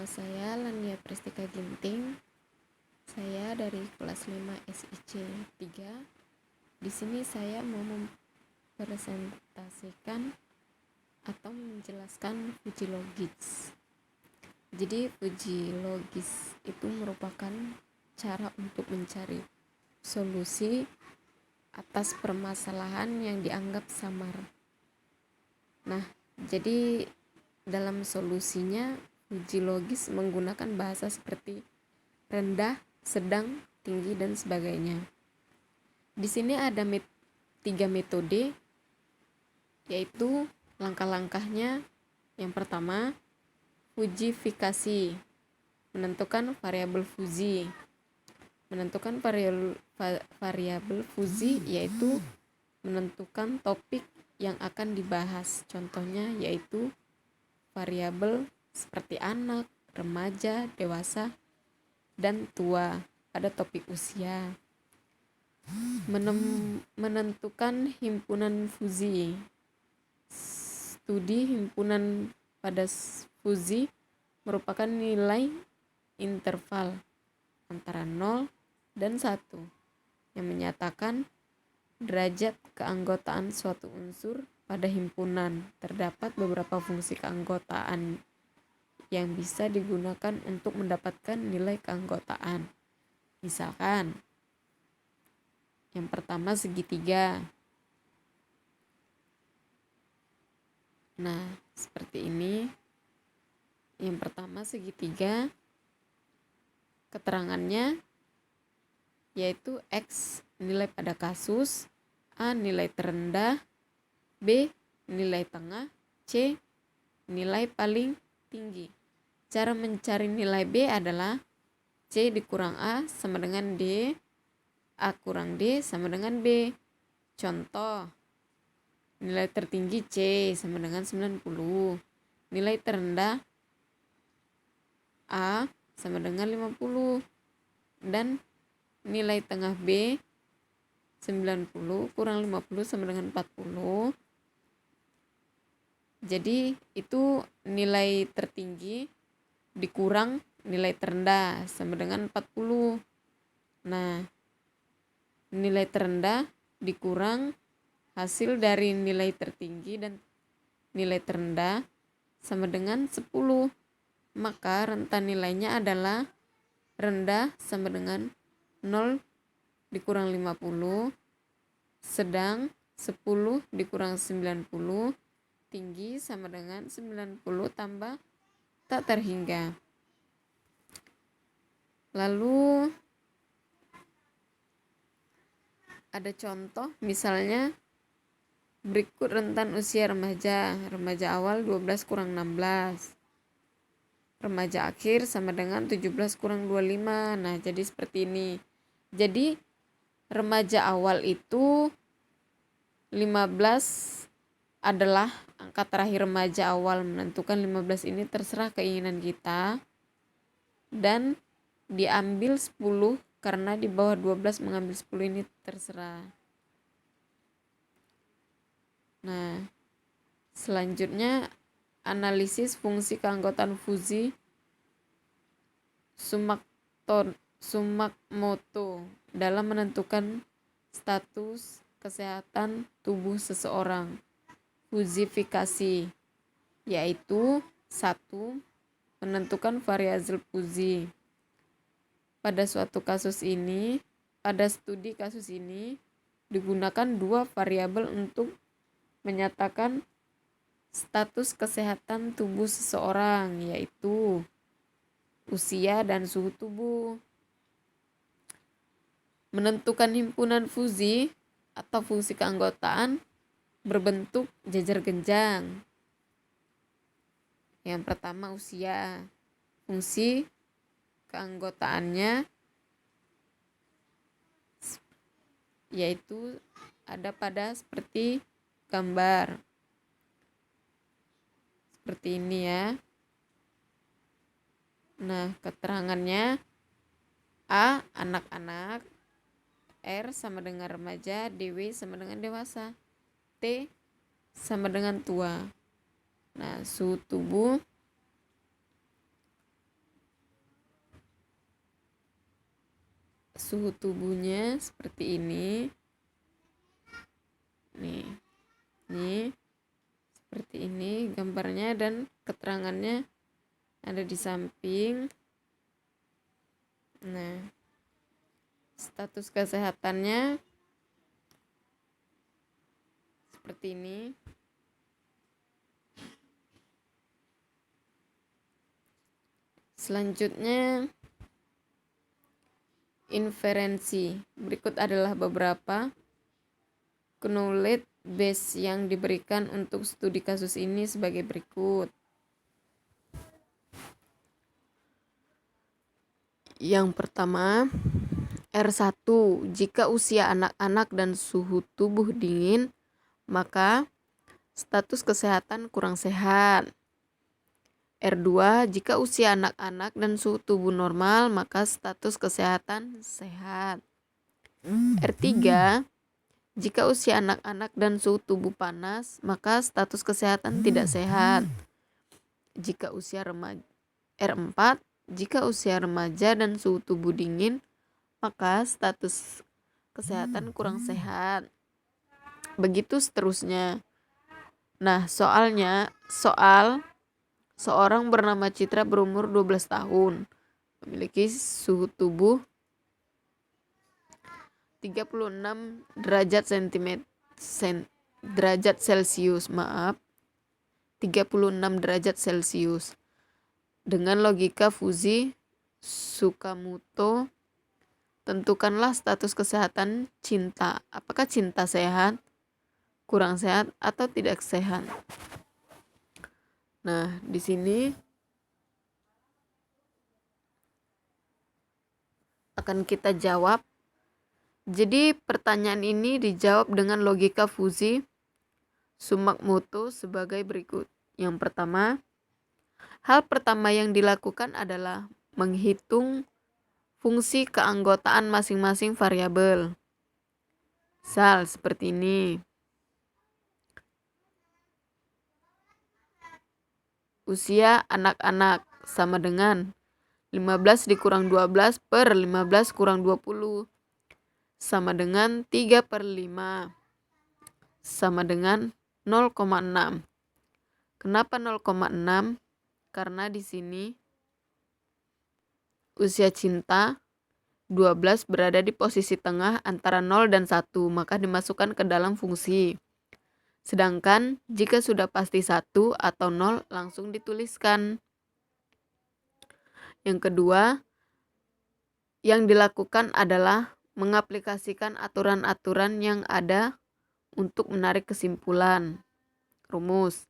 saya Lania Pristika Ginting. Saya dari kelas 5 SIC 3. Di sini saya mau mempresentasikan atau menjelaskan Fuji Logis. Jadi Fuji Logis itu merupakan cara untuk mencari solusi atas permasalahan yang dianggap samar. Nah, jadi dalam solusinya Fuji Logis menggunakan bahasa seperti rendah, sedang, tinggi, dan sebagainya. Di sini ada 3 metode, yaitu langkah-langkahnya. Yang pertama, fujifikasi, menentukan variabel Fuji. Menentukan variabel Fuji yaitu menentukan topik yang akan dibahas. Contohnya yaitu variabel seperti anak, remaja, dewasa, dan tua pada topik usia. Menentukan himpunan Fuji. Studi himpunan pada Fuji merupakan nilai interval antara 0 dan 1 yang menyatakan derajat keanggotaan suatu unsur pada himpunan. Terdapat beberapa fungsi keanggotaan yang bisa digunakan untuk mendapatkan nilai keanggotaan. Misalkan, yang pertama segitiga. Nah, seperti ini. Yang pertama segitiga, keterangannya yaitu X nilai pada kasus, A nilai terendah, B nilai tengah, C nilai paling tinggi. Cara mencari nilai B adalah C dikurang A sama dengan D, A kurang D sama dengan B. Contoh, nilai tertinggi C sama dengan 90, nilai terendah A sama dengan 50, dan nilai tengah B 90 kurang 50 sama dengan 40. Jadi itu nilai tertinggi dikurang nilai terendah sama dengan 40. Nah, nilai terendah dikurang hasil dari nilai tertinggi dan nilai terendah sama dengan 10. Maka rentan nilainya adalah rendah sama dengan 0 dikurang 50, sedang 10 dikurang 90, tinggi sama dengan 90 tambah tak terhingga. Lalu ada contoh, misalnya berikut rentan usia remaja. Remaja awal 12 kurang 16. Remaja akhir sama dengan 17 kurang 25. Nah, jadi seperti ini. Jadi remaja awal itu 15 adalah angka terakhir remaja awal. Menentukan 15 ini terserah keinginan kita. Dan diambil 10 karena di bawah 12 mengambil 10 ini terserah. Nah, selanjutnya analisis fungsi keanggotaan Fuji Sumakmoto dalam menentukan status kesehatan tubuh seseorang. Fujifikasi yaitu 1. Menentukan variabel Fuji. Pada studi kasus ini digunakan 2 variabel untuk menyatakan status kesehatan tubuh seseorang, yaitu usia dan suhu tubuh. Menentukan himpunan Fuji atau fungsi keanggotaan berbentuk jajar genjang. Yang pertama usia. Fungsi keanggotaannya yaitu ada pada seperti gambar. Seperti ini ya. Nah, keterangannya A anak-anak, R sama dengan remaja, DW sama dengan dewasa, T sama dengan tua. Nah, suhu tubuh suhu tubuhnya seperti ini. Nih seperti ini gambarnya dan keterangannya ada di samping. Nah, status kesehatannya seperti ini. Selanjutnya inferensi. Berikut adalah beberapa knowledge base yang diberikan untuk studi kasus ini sebagai berikut. Yang pertama, R1, jika usia anak-anak dan suhu tubuh dingin, maka status kesehatan kurang sehat. R2, jika usia anak-anak dan suhu tubuh normal, maka status kesehatan sehat. R3, jika usia anak-anak dan suhu tubuh panas, maka status kesehatan tidak sehat. Jika usia remaja. R4, jika usia remaja dan suhu tubuh dingin, maka status kesehatan kurang sehat. Begitu seterusnya. Nah, soal seorang bernama Citra berumur 12 tahun, memiliki suhu tubuh 36 derajat Celcius, 36 derajat Celcius. Dengan logika Fujii Tsukamoto, tentukanlah status kesehatan cinta. Apakah cinta sehat, kurang sehat, atau tidak sehat? Nah, di sini akan kita jawab. Jadi pertanyaan ini dijawab dengan logika Fujii Tsukamoto sebagai berikut. Yang pertama, hal pertama yang dilakukan adalah menghitung fungsi keanggotaan masing-masing variabel. Misal seperti ini. Usia anak-anak sama dengan 15 dikurang 12 per 15 kurang 20 sama dengan 3/5 sama dengan 0,6. Kenapa 0,6? Karena di sini usia cinta 12 berada di posisi tengah antara 0 dan 1, maka dimasukkan ke dalam fungsi. Sedangkan jika sudah pasti 1 atau 0 langsung dituliskan. Yang kedua, yang dilakukan adalah mengaplikasikan aturan-aturan yang ada untuk menarik kesimpulan. Rumus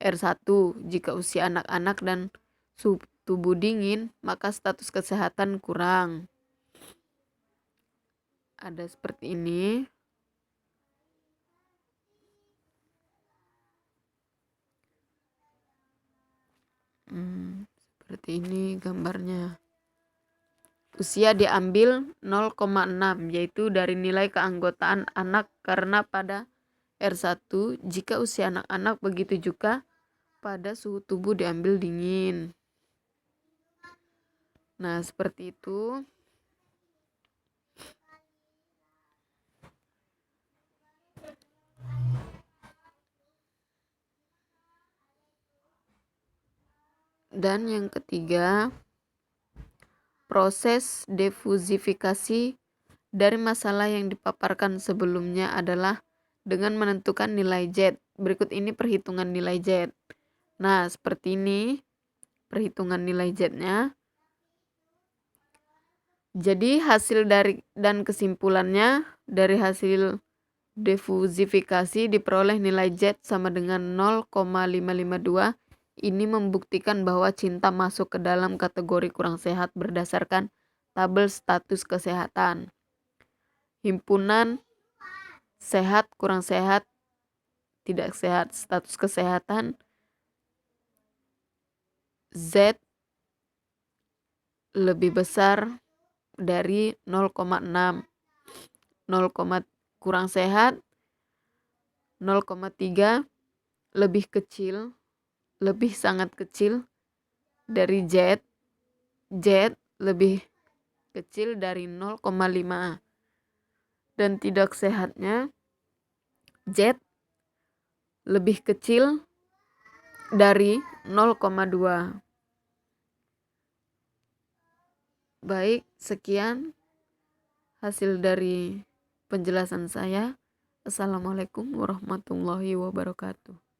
R1, jika usia anak-anak dan suhu tubuh dingin, maka status kesehatan kurang. Ada seperti ini. Seperti ini gambarnya. Usia diambil 0,6, yaitu dari nilai keanggotaan anak, karena pada R1 jika usia anak-anak, begitu juga pada suhu tubuh diambil dingin. Nah, seperti itu. Dan yang ketiga, proses defusifikasi dari masalah yang dipaparkan sebelumnya adalah dengan menentukan nilai Z. Berikut ini perhitungan nilai Z. Nah, seperti ini perhitungan nilai Z-nya. Jadi hasil dari dan kesimpulannya dari hasil defusifikasi diperoleh nilai Z sama dengan 0,552. Ini membuktikan bahwa cinta masuk ke dalam kategori kurang sehat berdasarkan tabel status kesehatan. Himpunan sehat, kurang sehat, tidak sehat. Status kesehatan Z lebih besar dari 0,6. 0, kurang sehat 0,3, lebih kecil, lebih sangat kecil dari Z. Z lebih kecil dari 0,5 dan tidak sehatnya Z lebih kecil dari 0,2. Baik, sekian hasil dari penjelasan saya. Assalamualaikum warahmatullahi wabarakatuh.